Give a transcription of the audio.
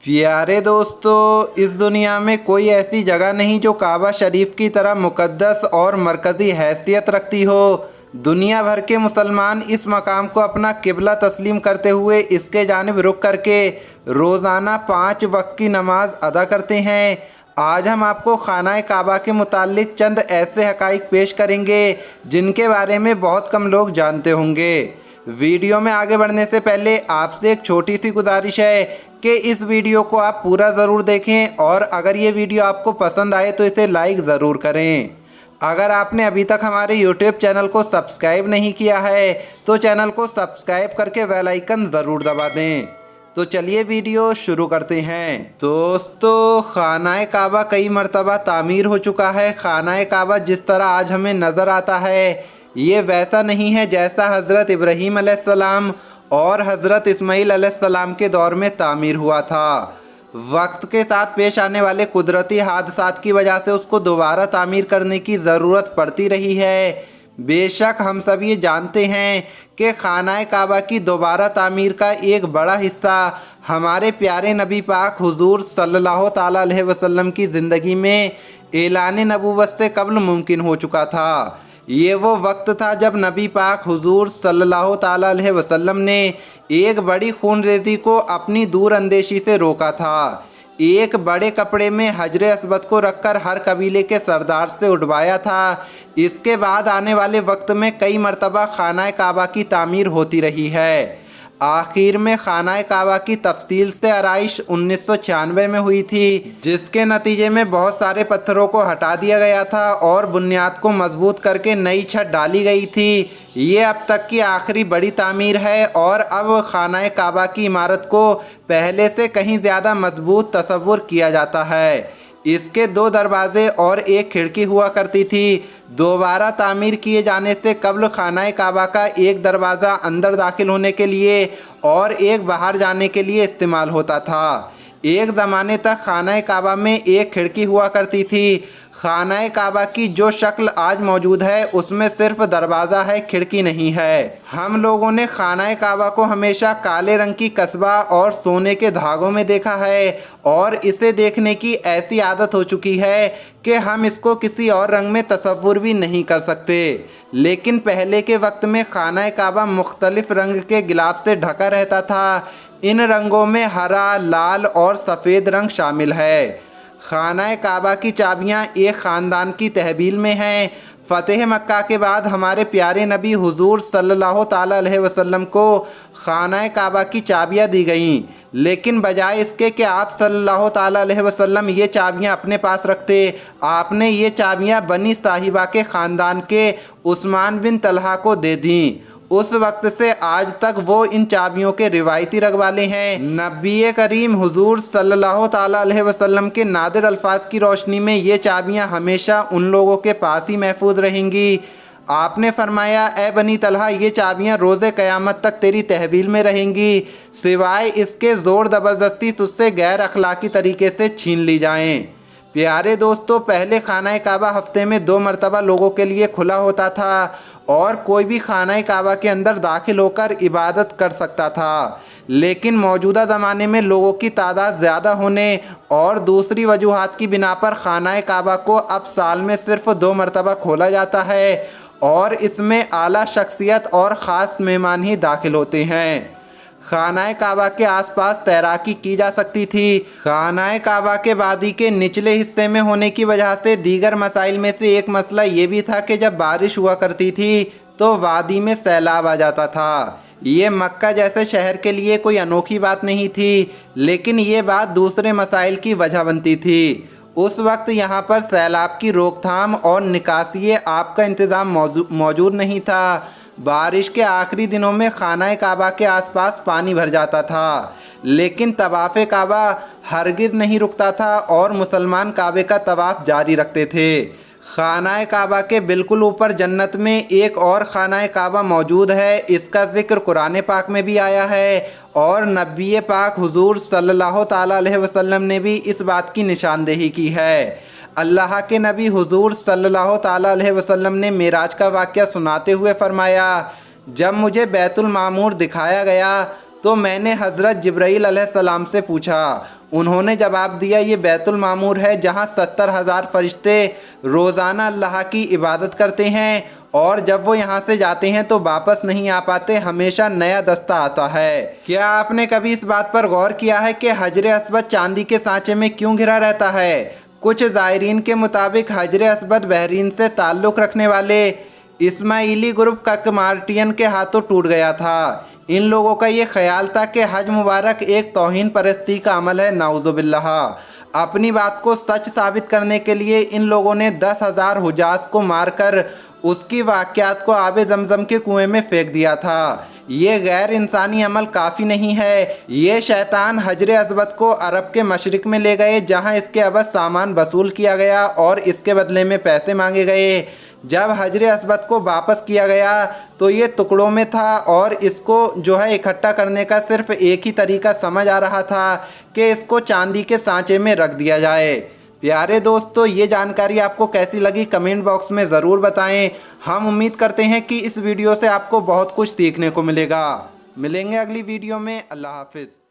प्यारे दोस्तों, इस दुनिया में कोई ऐसी जगह नहीं जो काबा शरीफ की तरह मुक़द्दस और मरकज़ी हैसियत रखती हो। दुनिया भर के मुसलमान इस मकाम को अपना किबला तस्लीम करते हुए इसके जानिब रुख करके रोज़ाना 5 वक्त की नमाज अदा करते हैं। आज हम आपको खाना काबा के मुताल्लिक चंद ऐसे हक़ाइक़ पेश करेंगे जिनके बारे में बहुत कम लोग जानते होंगे। वीडियो में आगे बढ़ने से पहले आपसे एक छोटी सी गुजारिश है कि इस वीडियो को आप पूरा ज़रूर देखें और अगर ये वीडियो आपको पसंद आए तो इसे लाइक ज़रूर करें। अगर आपने अभी तक हमारे YouTube चैनल को सब्सक्राइब नहीं किया है तो चैनल को सब्सक्राइब करके बेल आइकन ज़रूर दबा दें। तो चलिए वीडियो शुरू करते हैं। दोस्तों, खाना काबा कई मरतबा तामीर हो चुका है। खाना काबा जिस तरह आज हमें नज़र आता है ये वैसा नहीं है जैसा हज़रत इब्राहीम अलैहिस्सलाम और हज़रत इस्माईल अलैहिस्सलाम के दौर में तामीर हुआ था। वक्त के साथ पेश आने वाले कुदरती हादसात की वजह से उसको दोबारा तामीर करने की ज़रूरत पड़ती रही है। बेशक हम सब ये जानते हैं कि खाना काबा की दोबारा तामीर का एक बड़ा हिस्सा हमारे प्यारे नबी पाक हुजूर सल्लल्लाहु ताला अलैहि वसल्लम की ज़िंदगी में ऐलान नबूवत से कब्ल मुमकिन हो चुका था। ये वो वक्त था जब नबी पाक हुजूर सल्लल्लाहु ताला अलैहि वसल्लम ने एक बड़ी खूनरेज़ी को अपनी दूर अंदेशी से रोका था। एक बड़े कपड़े में हजर अस्वद को रखकर हर कबीले के सरदार से उठवाया था। इसके बाद आने वाले वक्त में कई मरतबा खाना काबा की तामीर होती रही है। आखिर में खाना काबा की तफसील से आराइश 1996 में हुई थी, जिसके नतीजे में बहुत सारे पत्थरों को हटा दिया गया था और बुनियाद को मजबूत करके नई छत डाली गई थी। ये अब तक की आखिरी बड़ी तामीर है और अब खाना काबा की इमारत को पहले से कहीं ज़्यादा मजबूत तस्वुर किया जाता है। इसके 2 दरवाजे और एक खिड़की हुआ करती थी। दोबारा तामीर किए जाने से कब्ल खाना काबा का एक दरवाज़ा अंदर दाखिल होने के लिए और एक बाहर जाने के लिए इस्तेमाल होता था। एक ज़माने तक खाना काबा में एक खिड़की हुआ करती थी। खाना काबा की जो शक्ल आज मौजूद है उसमें सिर्फ दरवाज़ा है, खिड़की नहीं है। हम लोगों ने खाना काबा को हमेशा काले रंग की कस्बा और सोने के धागों में देखा है और इसे देखने की ऐसी आदत हो चुकी है कि हम इसको किसी और रंग में तस्वुर भी नहीं कर सकते। लेकिन पहले के वक्त में खाना काबा मुख्तलिफ रंग के गिलाफ से ढका रहता था। इन रंगों में हरा, लाल और सफ़ेद रंग शामिल है। खाना काबा की चाबियां एक ख़ानदान की तहवील में हैं। फ़तेह मक्का के बाद हमारे प्यारे नबी हुजूर सल्लल्लाहु ताला अलैहि वसल्लम को खाना काबा की चाबियां दी गईं, लेकिन बजाय इसके कि आप सल्लल्लाहु ताला अलैहि वसल्लम ये चाबियां अपने पास रखते, आपने ये चाबियां बनी साहिबा के ख़ानदान के उस्मान बिन तलहा को दे दीं। उस वक्त से आज तक वो इन चाबियों के रिवायती रखवाले हैं। नबी करीम हुजूर सल्लल्लाहु ताला अलैहि वसल्लम के नादिर अल्फाज की रोशनी में ये चाबियां हमेशा उन लोगों के पास ही महफूज रहेंगी। आपने फरमाया, ए बनी तलहा, ये चाबियां रोज़े क़यामत तक तेरी तहवील में रहेंगी, सिवाय इसके ज़ोर ज़बरदस्ती तुझसे गैर अखलाकी तरीके से छीन ली जाएँ। प्यारे दोस्तों, पहले खाना काबा हफ्ते में 2 मरतबा लोगों के लिए खुला होता था और कोई भी खाना काबा के अंदर दाखिल होकर इबादत कर सकता था। लेकिन मौजूदा ज़माने में लोगों की तादाद ज़्यादा होने और दूसरी वजूहात की बिना पर खाना काबा को अब साल में सिर्फ 2 मरतबा खोला जाता है और इसमें आला शख्सियत और ख़ास मेहमान ही दाखिल होते हैं। खाना काबा के आसपास तैराकी की जा सकती थी। खाना काबा के वादी के निचले हिस्से में होने की वजह से दीगर मसाइल में से एक मसला ये भी था कि जब बारिश हुआ करती थी तो वादी में सैलाब आ जाता था। ये मक्का जैसे शहर के लिए कोई अनोखी बात नहीं थी, लेकिन ये बात दूसरे मसाइल की वजह बनती थी। उस वक्त यहाँ पर सैलाब की रोकथाम और निकासी आब का इंतज़ाम मौजूद नहीं था। बारिश के आखिरी दिनों में खाना काबा के आसपास पानी भर जाता था, लेकिन तवाफ़ काबा हरगिज़ नहीं रुकता था और मुसलमान काबे का तवाफ़ जारी रखते थे। खाना काबा के बिल्कुल ऊपर जन्नत में एक और खाना काबा मौजूद है। इसका ज़िक्र कुरान पाक में भी आया है और नबी पाक हुजूर सल्लल्लाहु ताला अलैहि वसल्लम ने भी इस बात की निशानदेही की है। अल्लाह के नबी हुजूर सल्लल्लाहु ताला अलैहि वसल्लम ने मेराज का वाक़या सुनाते हुए फ़रमाया, जब मुझे बैतुल मामूर दिखाया गया तो मैंने हज़रत जिब्राईल अलैहिस्सलाम से पूछा, उन्होंने जवाब दिया, ये बैतुल मामूर है जहाँ 70,000 फरिश्ते रोज़ाना अल्लाह की इबादत करते हैं और जब वो यहाँ से जाते हैं तो वापस नहीं आ पाते, हमेशा नया दस्ता आता है। क्या आपने कभी इस बात पर गौर किया है कि हजर अस्वद चांदी के सांचे में क्यों घिरा रहता है? कुछ ज़ायरीन के मुताबिक हजर अस्वद बहरीन से ताल्लुक़ रखने वाले इस्माइली ग्रुप ककमार्टियन के हाथों टूट गया था। इन लोगों का ये ख्याल था कि हज मुबारक एक तौहीन परस्ती का अमल है, नाउज़ुबिल्लाह। अपनी बात को सच साबित करने के लिए इन लोगों ने 10,000 हुजाज को मारकर उसकी वाक़यात को आबे ज़मज़म के कुएं में फेंक दिया था। ये गैर इंसानी अमल काफ़ी नहीं है। ये शैतान हजर अस्वद को अरब के मशरिक़ में ले गए जहाँ इसके अवध सामान वसूल किया गया और इसके बदले में पैसे मांगे गए। जब हजर अस्वद को वापस किया गया तो ये टुकड़ों में था और इसको जो है इकट्ठा करने का सिर्फ एक ही तरीका समझ आ रहा था कि इसको चांदी के सांचे में रख दिया जाए। प्यारे दोस्तों, ये जानकारी आपको कैसी लगी कमेंट बॉक्स में ज़रूर बताएं। हम उम्मीद करते हैं कि इस वीडियो से आपको बहुत कुछ सीखने को मिलेगा। मिलेंगे अगली वीडियो में। अल्लाह हाफिज़।